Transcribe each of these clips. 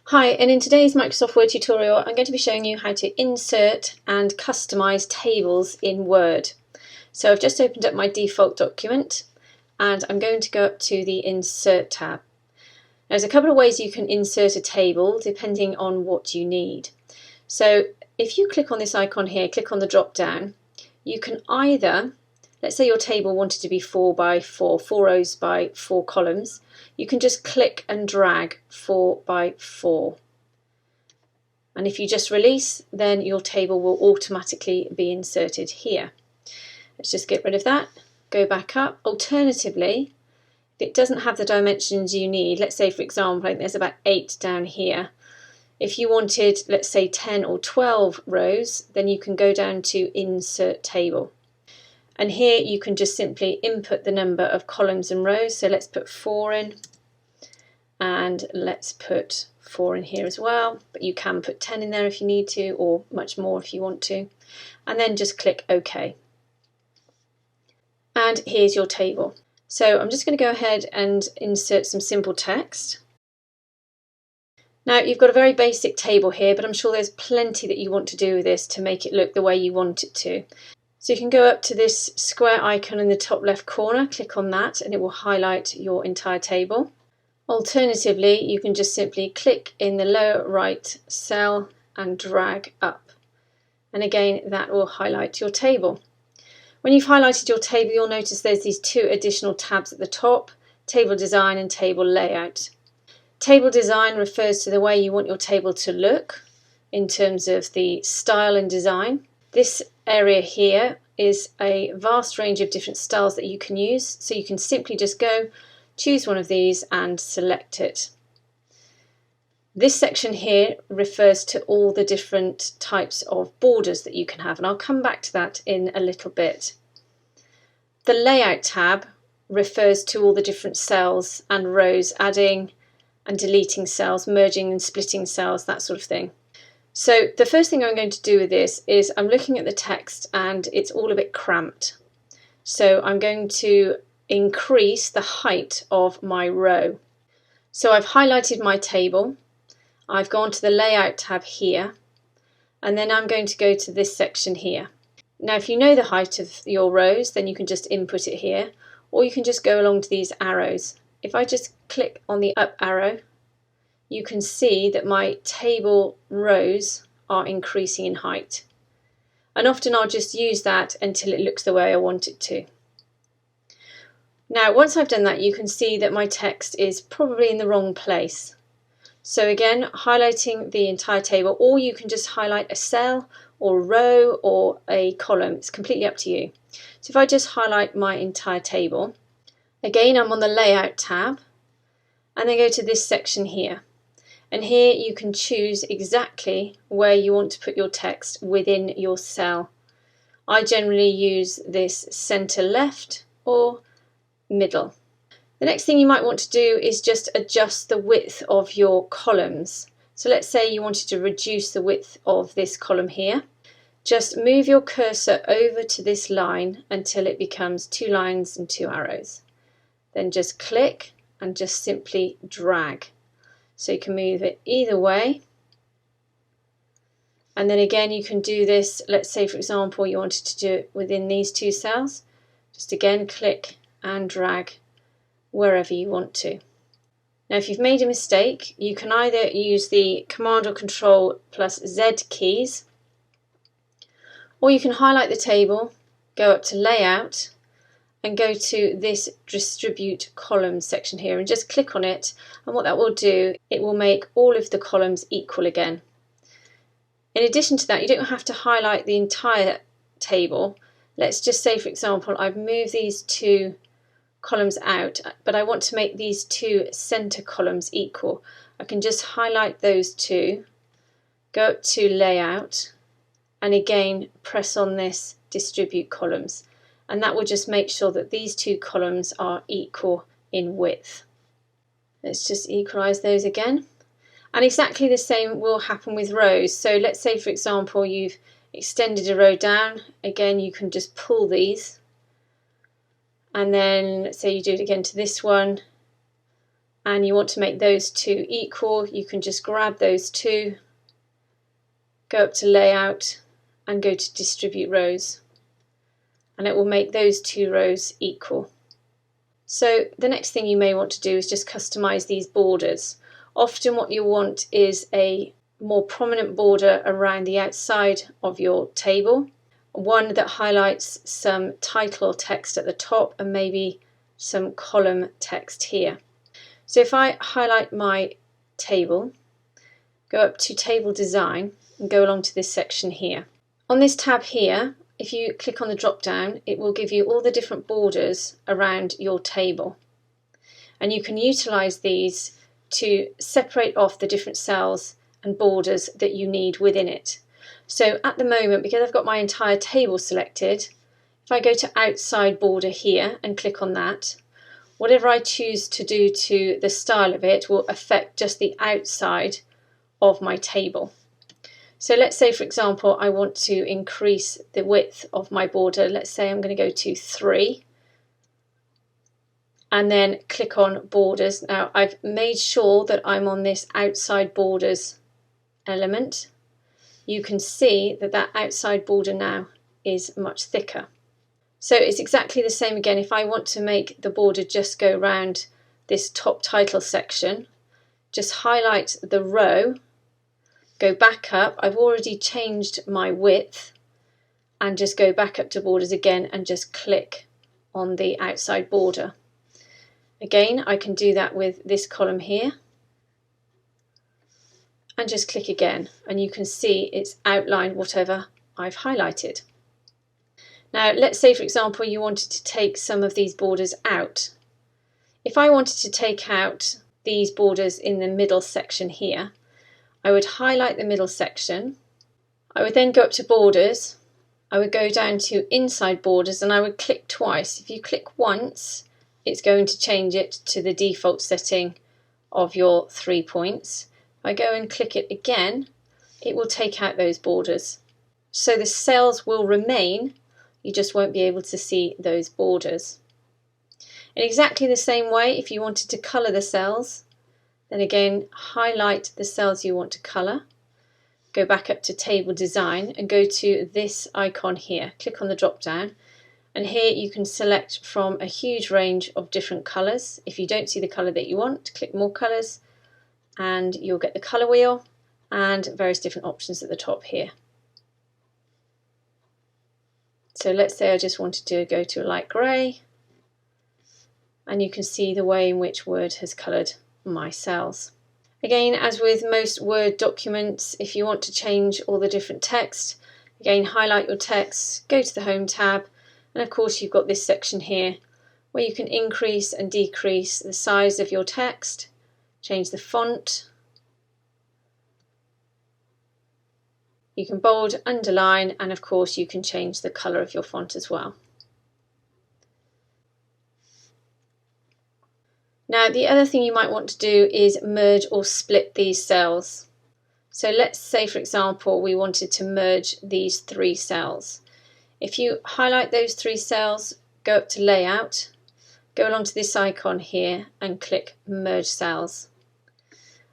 Hi, and in today's Microsoft Word tutorial I'm going to be showing you how to insert and customize tables in Word. So I've just opened up my default document and I'm going to go up to the Insert tab. There's a couple of ways you can insert a table depending on what you need. So if you click on this icon here, click on the drop down, you can either, let's say your table wanted to be 4 by 4 rows by 4 columns, you can just click and drag 4 by 4. And if you just release, then your table will automatically be inserted here. Let's just get rid of that, go back up. Alternatively, if it doesn't have the dimensions you need, let's say for example, I think there's about 8 down here. If you wanted, let's say 10 or 12 rows, then you can go down to Insert Table. And here you can just simply input the number of columns and rows. So let's put 4 in, and let's put 4 in here as well. But you can put 10 in there if you need to, or much more if you want to. And then just click OK. And here's your table. So I'm just going to go ahead and insert some simple text. Now you've got a very basic table here, but I'm sure there's plenty that you want to do with this to make it look the way you want it to. So you can go up to this square icon in the top left corner, click on that and it will highlight your entire table. Alternatively, you can just simply click in the lower right cell and drag up. And again, that will highlight your table. When you've highlighted your table, you'll notice there's these 2 additional tabs at the top, Table Design and Table Layout. Table Design refers to the way you want your table to look in terms of the style and design. This area here is a vast range of different styles that you can use, so you can simply just go, choose one of these and select it. This section here refers to all the different types of borders that you can have, and I'll come back to that in a little bit. The Layout tab refers to all the different cells and rows, adding and deleting cells, merging and splitting cells, that sort of thing. So the first thing I'm going to do with this is I'm looking at the text and it's all a bit cramped. So I'm going to increase the height of my row. So I've highlighted my table, I've gone to the Layout tab here, and then I'm going to go to this section here. Now if you know the height of your rows, then you can just input it here, or you can just go along to these arrows. If I just click on the up arrow, you can see that my table rows are increasing in height. And often I'll just use that until it looks the way I want it to. Now once I've done that, you can see that my text is probably in the wrong place. So again, highlighting the entire table, or you can just highlight a cell or a row or a column. It's completely up to you. So if I just highlight my entire table, again I'm on the Layout tab, and then go to this section here. And here you can choose exactly where you want to put your text within your cell. I generally use this center left or middle. The next thing you might want to do is just adjust the width of your columns. So let's say you wanted to reduce the width of this column here. Just move your cursor over to this line until it becomes 2 lines and 2 arrows. Then just click and just simply drag. So you can move it either way. And then again you can do this, let's say for example you wanted to do it within these 2 cells. Just again click and drag wherever you want to. Now if you've made a mistake, you can either use the Command or Control plus Z keys, or you can highlight the table, go up to Layout, and go to this Distribute Columns section here and just click on it, and what that will do, it will make all of the columns equal again. In addition to that, you don't have to highlight the entire table. Let's just say for example I've moved these 2 columns out, but I want to make these 2 center columns equal. I can just highlight those 2, go up to Layout, and again press on this Distribute Columns. And that will just make sure that these 2 columns are equal in width. Let's just equalize those again. And exactly the same will happen with rows. So let's say for example you've extended a row down, again you can just pull these, and then let's say you do it again to this one, and you want to make those two equal, you can just grab those two, go up to Layout and go to Distribute Rows, and it will make those two rows equal. So the next thing you may want to do is just customize these borders. Often what you want is a more prominent border around the outside of your table, one that highlights some title text at the top and maybe some column text here. So if I highlight my table, go up to Table Design and go along to this section here. On this tab here, if you click on the drop down, it will give you all the different borders around your table. And you can utilize these to separate off the different cells and borders that you need within it. So at the moment, because I've got my entire table selected, if I go to Outside Border here and click on that, whatever I choose to do to the style of it will affect just the outside of my table. So let's say, for example, I want to increase the width of my border. Let's say I'm going to go to 3 and then click on Borders. Now I've made sure that I'm on this Outside Borders element. You can see that that outside border now is much thicker. So it's exactly the same again. If I want to make the border just go around this top title section, just highlight the row, go back up. I've already changed my width, and just go back up to borders again and just click on the outside border. Again, I can do that with this column here and just click again, and you can see it's outlined whatever I've highlighted. Now let's say, for example, you wanted to take some of these borders out. If I wanted to take out these borders in the middle section here, I would highlight the middle section. I would then go up to Borders. I would go down to Inside Borders and I would click twice. If you click once, it's going to change it to the default setting of your 3 points. If I go and click it again, it will take out those borders. So the cells will remain, you just won't be able to see those borders. In exactly the same way, if you wanted to colour the cells, then again highlight the cells you want to colour, go back up to Table Design and go to this icon here, click on the drop down, and here you can select from a huge range of different colours. If you don't see the colour that you want, click More Colours and you'll get the colour wheel and various different options at the top here. So let's say I just wanted to go to a light grey, and you can see the way in which Word has coloured my cells. Again, as with most Word documents, if you want to change all the different text, again highlight your text, go to the Home tab, and of course you've got this section here where you can increase and decrease the size of your text, change the font, you can bold, underline, and of course you can change the colour of your font as well. Now the other thing you might want to do is merge or split these cells. So let's say, for example, we wanted to merge these 3 cells. If you highlight those 3 cells, go up to Layout, go along to this icon here and click Merge Cells.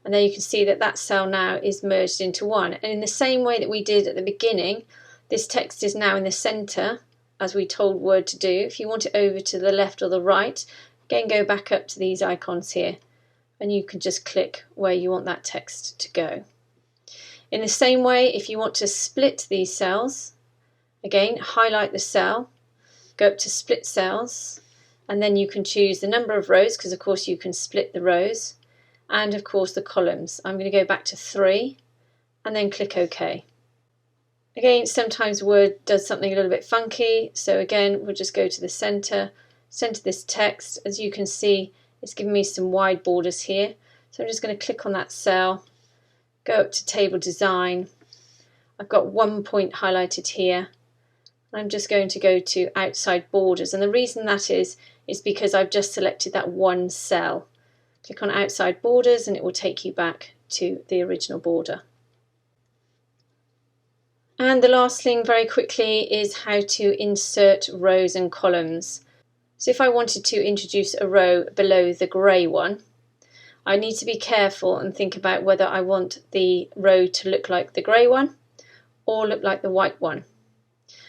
And there you can see that that cell now is merged into one. And in the same way that we did at the beginning, this text is now in the centre, as we told Word to do. If you want it over to the left or the right, again go back up to these icons here and you can just click where you want that text to go. In the same way, if you want to split these cells, again highlight the cell, go up to Split Cells, and then you can choose the number of rows, because of course you can split the rows, and of course the columns. I'm going to go back to 3 and then click OK. Again, sometimes Word does something a little bit funky, so again we'll just go to the centre this text. As you can see, it's giving me some wide borders here, so I'm just going to click on that cell, go up to Table Design. I've got 1 point highlighted here. I'm just going to go to Outside Borders, and the reason that is because I've just selected that one cell. Click on Outside Borders and it will take you back to the original border. And the last thing very quickly is how to insert rows and columns. So if I wanted to introduce a row below the grey one, I need to be careful and think about whether I want the row to look like the grey one or look like the white one.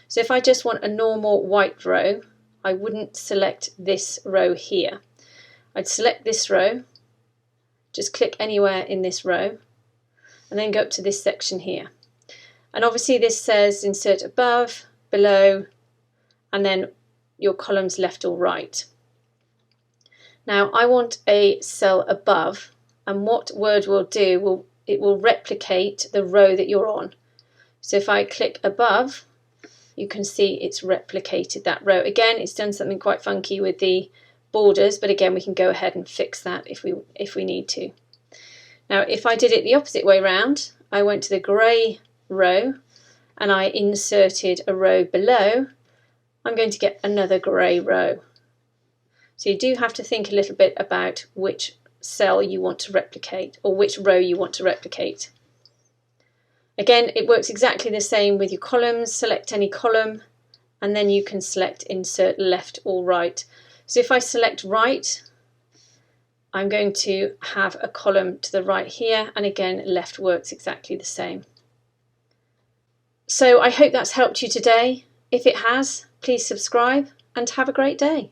So if I just want a normal white row, I wouldn't select this row here. I'd select this row, just click anywhere in this row, and then go up to this section here. And obviously this says insert above, below, and then your columns left or right. Now I want a cell above, and what Word will do, it will replicate the row that you're on. So if I click above, you can see it's replicated that row. Again, it's done something quite funky with the borders, but again we can go ahead and fix that if we need to. Now if I did it the opposite way round, I went to the grey row and I inserted a row below, I'm going to get another grey row. So you do have to think a little bit about which cell you want to replicate or which row you want to replicate. Again, it works exactly the same with your columns. Select any column and then you can select insert left or right. So if I select right, I'm going to have a column to the right here, and again left works exactly the same. So I hope that's helped you today. If it has, please subscribe and have a great day.